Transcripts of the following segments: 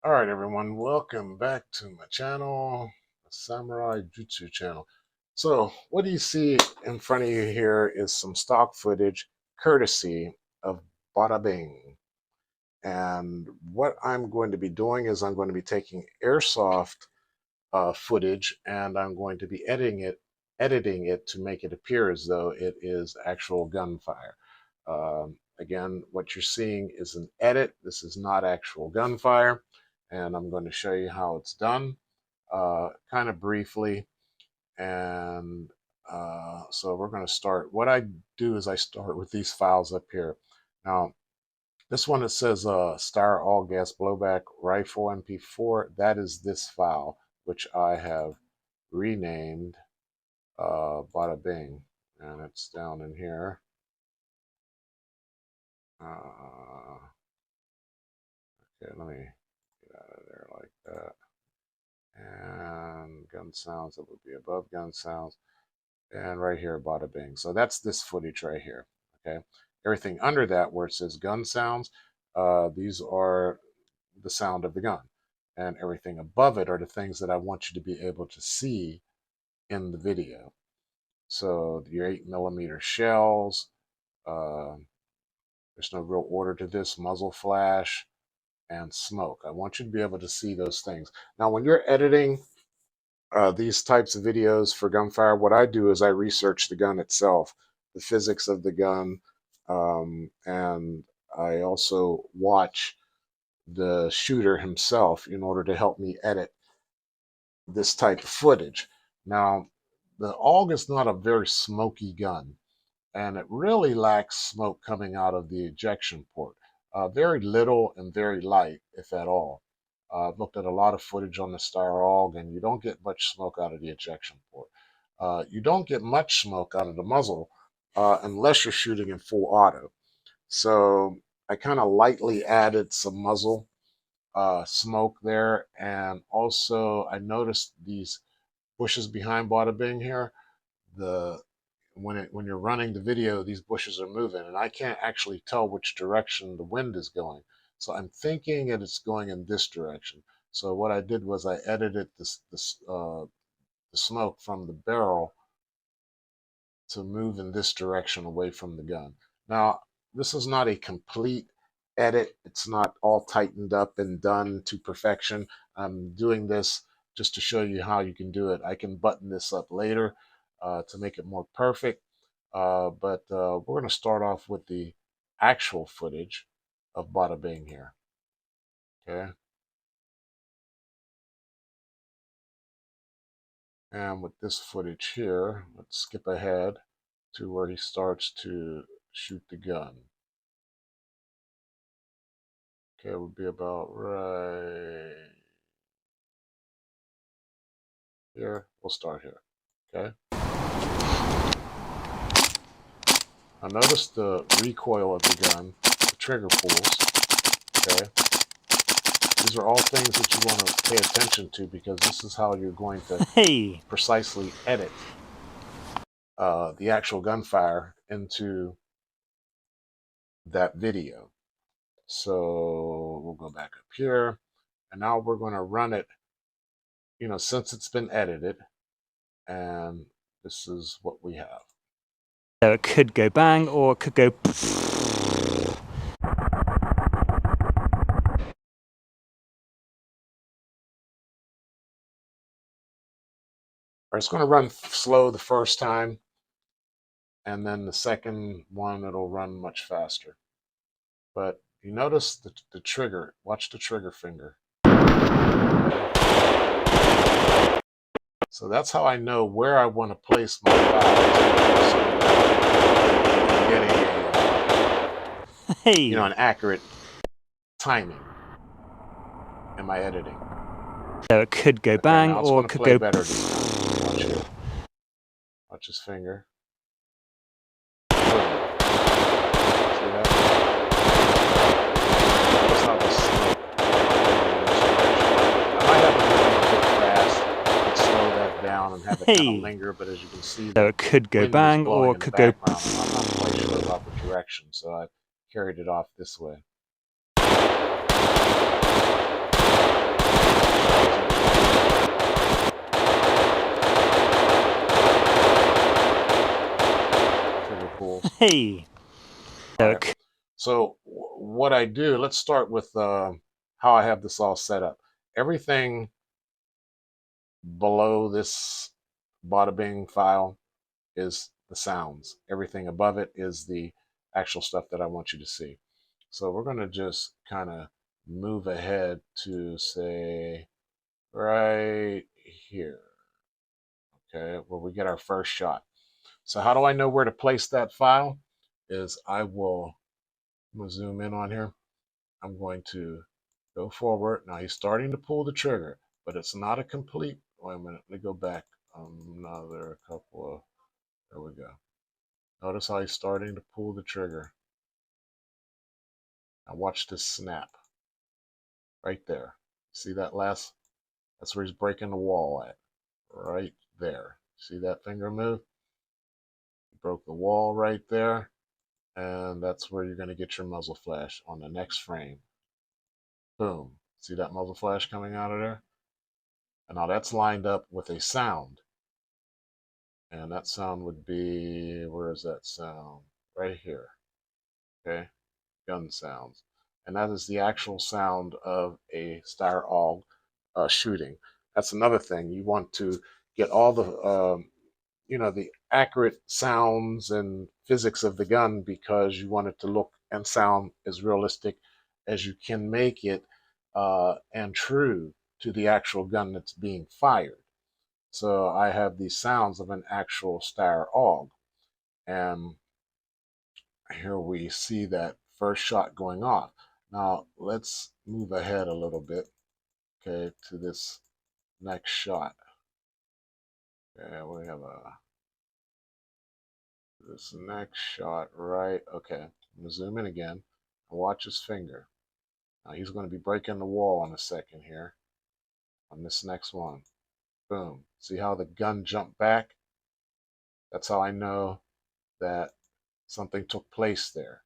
All right, everyone, welcome back to my channel, the Samurai Jutsu channel. So, what do you see in front of you here is some stock footage courtesy of Bada Bing. And what I'm going to be doing is I'm going to be taking airsoft footage and I'm going to be editing it to make it appear as though it is actual gunfire. Again, what you're seeing is an edit. This is not actual gunfire, and I'm going to show you how it's done, kind of briefly. And so we're going to start. What I do is I start with these files up here. Now, this one, it says Star All Gas Blowback Rifle MP4. That is this file, which I have renamed Bada Bing, and it's down in here. Okay, let me get out of there like that. And gun sounds, that would be above gun sounds. And right here, Bada Bing. So that's this footage right here. Okay. Everything under that where it says gun sounds, these are the sound of the gun. And everything above it are the things that I want you to be able to see in the video. So your 8mm shells, there's no real order to this, muzzle flash, and smoke. I want you to be able to see those things. Now, when you're editing these types of videos for gunfire, what I do is I research the gun itself, the physics of the gun, and I also watch the shooter himself in order to help me edit this type of footage. Now, the AUG is not a very smoky gun, and it really lacks smoke coming out of the ejection port. Very little and very light, if at all. I've looked at a lot of footage on the Star AUG, and you don't get much smoke out of the ejection port. You don't get much smoke out of the muzzle unless you're shooting in full auto. So I kind of lightly added some muzzle smoke there, and also I noticed these bushes behind Bada Bing here. The when you're running the video, these bushes are moving, and I can't actually tell which direction the wind is going. So I'm thinking that it's going in this direction. So what I did was I edited the smoke from the barrel to move in this direction away from the gun. Now, this is not a complete edit. It's not all tightened up and done to perfection. I'm doing this just to show you how you can do it. I can button this up later to make it more perfect. But we're going to start off with the actual footage of Bada Bing here. Okay. And with this footage here, let's skip ahead to where he starts to shoot the gun. Okay, it would be about right here. We'll start here. Okay. Now notice the recoil of the gun, the trigger pulls. Okay. These are all things that you want to pay attention to because this is how you're going to precisely edit the actual gunfire into that video. So we'll go back up here, and now we're going to run it, since it's been edited, and this is what we have. So it could go bang or it could go. It's going to run slow the first time, and then the second one it'll run much faster. But you notice the trigger. Watch the trigger finger. So that's how I know where I want to place my files. So getting an accurate timing in my editing. So it could go bang or it could go better this time. Watch it. Watch his finger. See that? That's how the smoke. I might have to move a bit fast and slow that down and have it kind of linger, but as you can see, so it could go bang or it could go. I'm not quite sure about the direction, so I carried it off this way. Hey. All right. So what I do, let's start with how I have this all set up. Everything below this Bada Bing file is the sounds. Everything above it is the actual stuff that I want you to see. So we're going to just kind of move ahead to, say, right here, okay, where we get our first shot. So how do I know where to place that file? Is I'm going to zoom in on here. I'm going to go forward. Now he's starting to pull the trigger, but it's not a complete, wait a minute, let me go back another couple of, there we go. Notice how he's starting to pull the trigger. Now watch this snap right there. See that last? That's where he's breaking the wall at, right there. See that finger move? He broke the wall right there, and that's where you're going to get your muzzle flash on the next frame. Boom. See that muzzle flash coming out of there? And now that's lined up with a sound. And that sound would be, where is that sound? Right here. Okay? Gun sounds. And that is the actual sound of a Steyr AUG shooting. That's another thing. You want to get all the, the accurate sounds and physics of the gun, because you want it to look and sound as realistic as you can make it, and true to the actual gun that's being fired. So I have these sounds of an actual Steyr AUG, and here we see that first shot going off. Now let's move ahead a little bit, okay, to this next shot. Okay, we have this next shot, right? Okay, I'm gonna zoom in again and watch his finger. Now he's going to be breaking the wall in a second here on this next one. Boom. See how the gun jumped back? That's how I know that something took place there.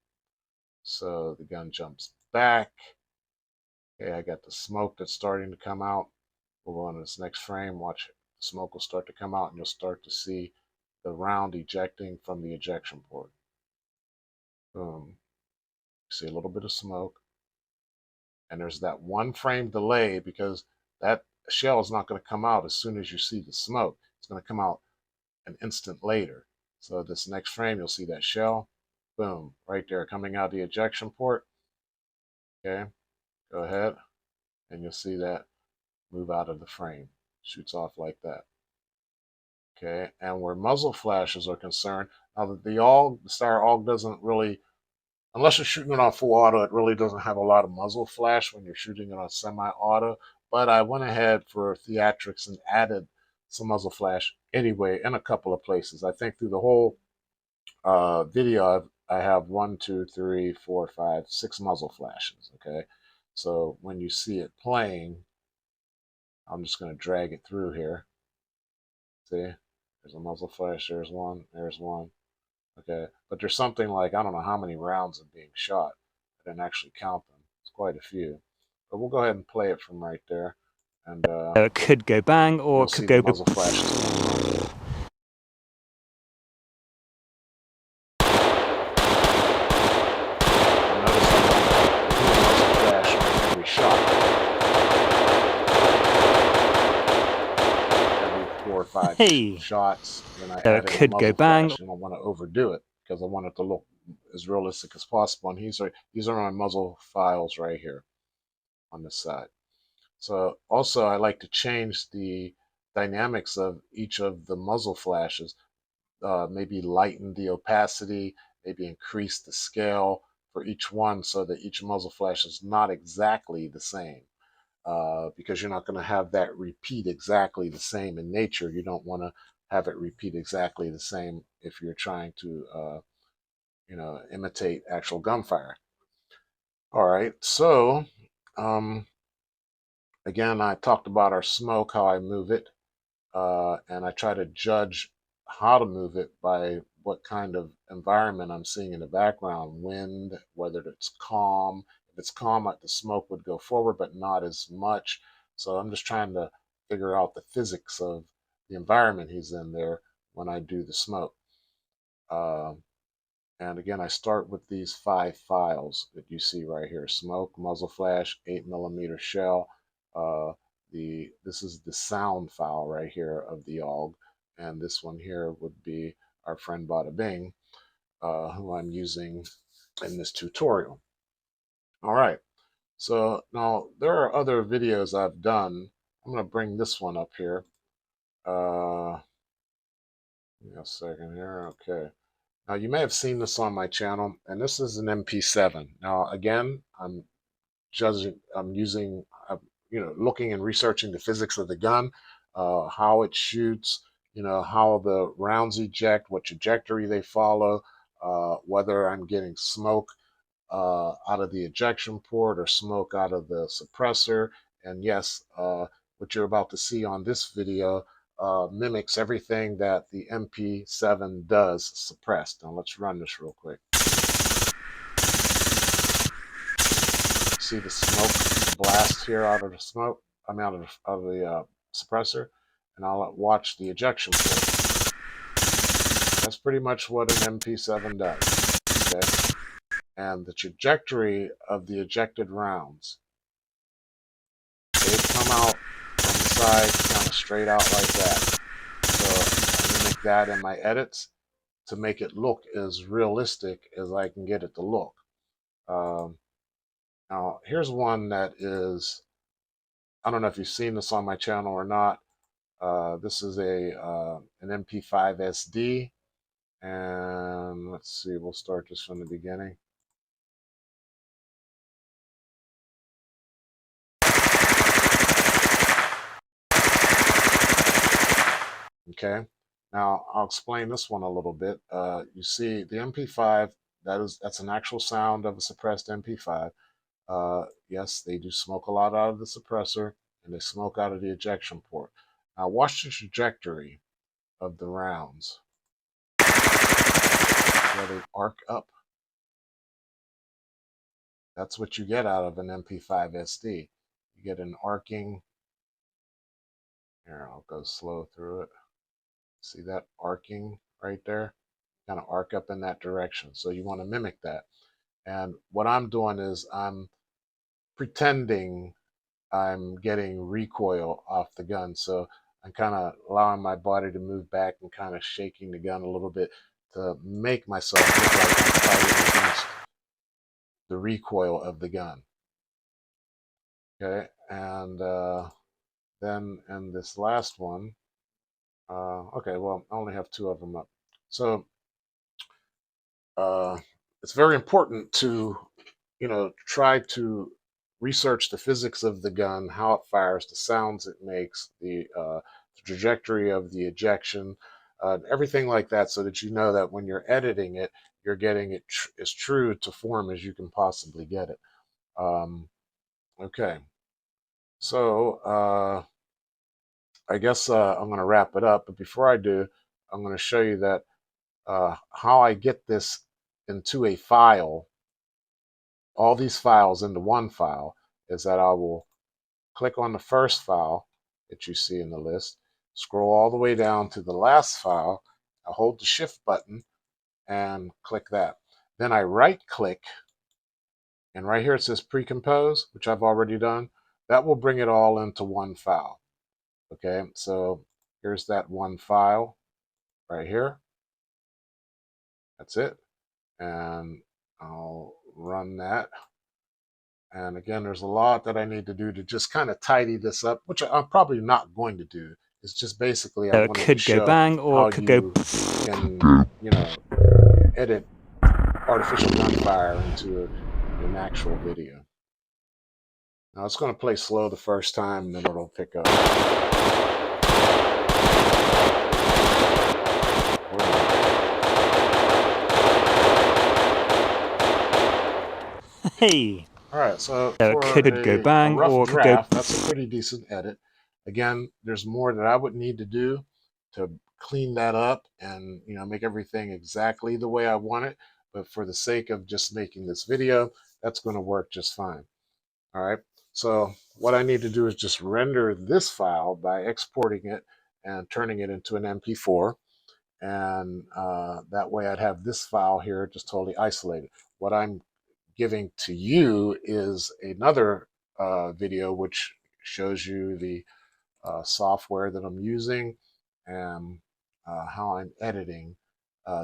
So the gun jumps back. Okay, I got the smoke that's starting to come out. We'll go on to this next frame. Watch it. The smoke will start to come out, and you'll start to see the round ejecting from the ejection port. Boom. You see a little bit of smoke. And there's that one frame delay, because that shell is not going to come out as soon as you see the smoke. It's going to come out an instant later. So this next frame, you'll see that shell. Boom. Right there coming out the ejection port. Okay. Go ahead. And you'll see that move out of the frame. Shoots off like that. Okay, and where muzzle flashes are concerned, now that the Steyr AUG doesn't really, unless you're shooting it on full auto, it really doesn't have a lot of muzzle flash when you're shooting it on semi-auto. But I went ahead for theatrics and added some muzzle flash anyway in a couple of places. I think through the whole video, I have 1, 2, 3, 4, 5, 6 muzzle flashes. Okay, so when you see it playing, I'm just going to drag it through here. See, there's a muzzle flash, there's one, there's one. Okay, but there's something like, I don't know how many rounds are being shot. I didn't actually count them. It's quite a few. But we'll go ahead and play it from right there. And it could go bang or you'll it could see the go. muzzle flashes coming on. Now notice I don't do a muzzle flash on every shot. Every 4 or 5 Hey. shots, then I So add it in a could go muzzle bang. flash. You don't want to overdo it, because I want it to look as realistic as possible. And these are my muzzle files right here on this side. So also I like to change the dynamics of each of the muzzle flashes, maybe lighten the opacity, maybe increase the scale for each one, so that each muzzle flash is not exactly the same. Because you're not going to have that repeat exactly the same in nature. You don't want to have it repeat exactly the same if you're trying to, imitate actual gunfire. All right, so again, I talked about our smoke, how I move it, and I try to judge how to move it by what kind of environment I'm seeing in the background, wind, whether it's calm. If it's calm, the smoke would go forward, but not as much. So I'm just trying to figure out the physics of the environment he's in there when I do the smoke. Uh, And again, I start with these 5 files that you see right here: smoke, muzzle flash, 8mm shell. This is the sound file right here of the AUG, and this one here would be our friend Bada Bing, who I'm using in this tutorial. All right, so now there are other videos I've done. I'm going to bring this one up here. Give me a second here. Okay. Now you may have seen this on my channel, and this is an MP7. Now again, I'm using, looking and researching the physics of the gun, how it shoots, how the rounds eject, what trajectory they follow, whether I'm getting smoke out of the ejection port or smoke out of the suppressor. And yes, what you're about to see on this video mimics everything that the MP7 does suppressed. Now let's run this real quick. See the smoke blast here out of the smoke, out of the suppressor, and I'll watch the ejection port. That's pretty much what an MP7 does. Okay, and the trajectory of the ejected rounds, they come out from the side kind of straight out like that. So I mimic that in my edits to make it look as realistic as I can get it to look. Now here's one that is, I don't know if you've seen this on my channel or not. This is an MP5 SD, and let's see, we'll start this from the beginning. Okay, now I'll explain this one a little bit. You see the MP5, that's an actual sound of a suppressed MP5. Yes, they do smoke a lot out of the suppressor, and they smoke out of the ejection port. Now watch the trajectory of the rounds. Where they arc up. That's what you get out of an MP5 SD. You get an arcing. Here, I'll go slow through it. See that arcing right there? Kind of arc up in that direction. So you want to mimic that. And what I'm doing is I'm pretending I'm getting recoil off the gun. So I'm kind of allowing my body to move back and kind of shaking the gun a little bit to make myself look like I'm fighting against the recoil of the gun. Okay, and then in this last one, okay, well, I only have 2 of them up. So it's very important to, try to research the physics of the gun, how it fires, the sounds it makes, the trajectory of the ejection, everything like that, so that you know that when you're editing it, you're getting it as true to form as you can possibly get it. Okay, so I guess I'm going to wrap it up, but before I do, I'm going to show you that how I get this into a file, all these files into one file, is that I will click on the first file that you see in the list, scroll all the way down to the last file, I hold the shift button and click that. Then I right click, and right here it says pre-compose, which I've already done. That will bring it all into one file. Okay, so here's that one file right here. That's it. And I'll run that. And again, there's a lot that I need to do to just kind of tidy this up, which I'm probably not going to do. It's just basically I wanted to show how you can, edit artificial gunfire into an actual video. Now it's going to play slow the first time, and then it'll pick up. Hey. All right, so So for it could go bang, a rough or draft, that's a pretty decent edit. Again, there's more that I would need to do to clean that up and make everything exactly the way I want it. But for the sake of just making this video, that's going to work just fine. All right. So what I need to do is just render this file by exporting it and turning it into an MP4. and that way I'd have this file here just totally isolated. What I'm giving to you is another video which shows you the software that I'm using and how I'm editing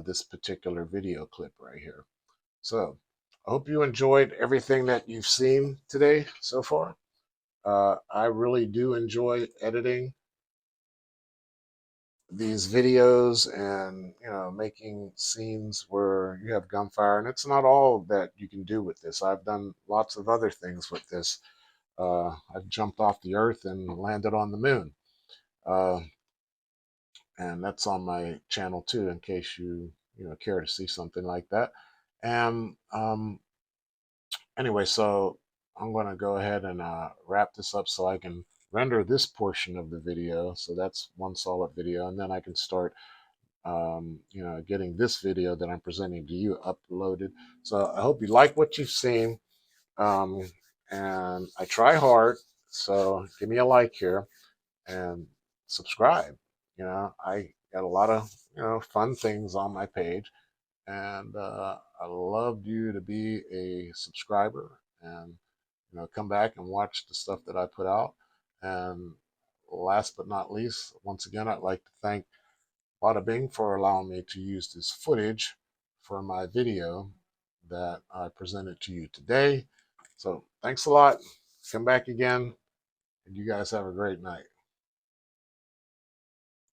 this particular video clip right here. So I hope you enjoyed everything that you've seen today so far. I really do enjoy editing these videos and making scenes where you have gunfire, and it's not all that you can do with this. I've done lots of other things with this. I've jumped off the earth and landed on the moon, uh, and that's on my channel too, in case you care to see something like that. And anyway, so I'm going to go ahead and wrap this up so I can render this portion of the video. So that's one solid video, and then I can start getting this video that I'm presenting to you uploaded. So I hope you like what you've seen. Um, and I try hard. So give me a like here and subscribe. I got a lot of, fun things on my page, and I love you to be a subscriber and, come back and watch the stuff that I put out. And last but not least, once again, I'd like to thank Bada Bing for allowing me to use this footage for my video that I presented to you today. So thanks a lot. Come back again, and you guys have a great night.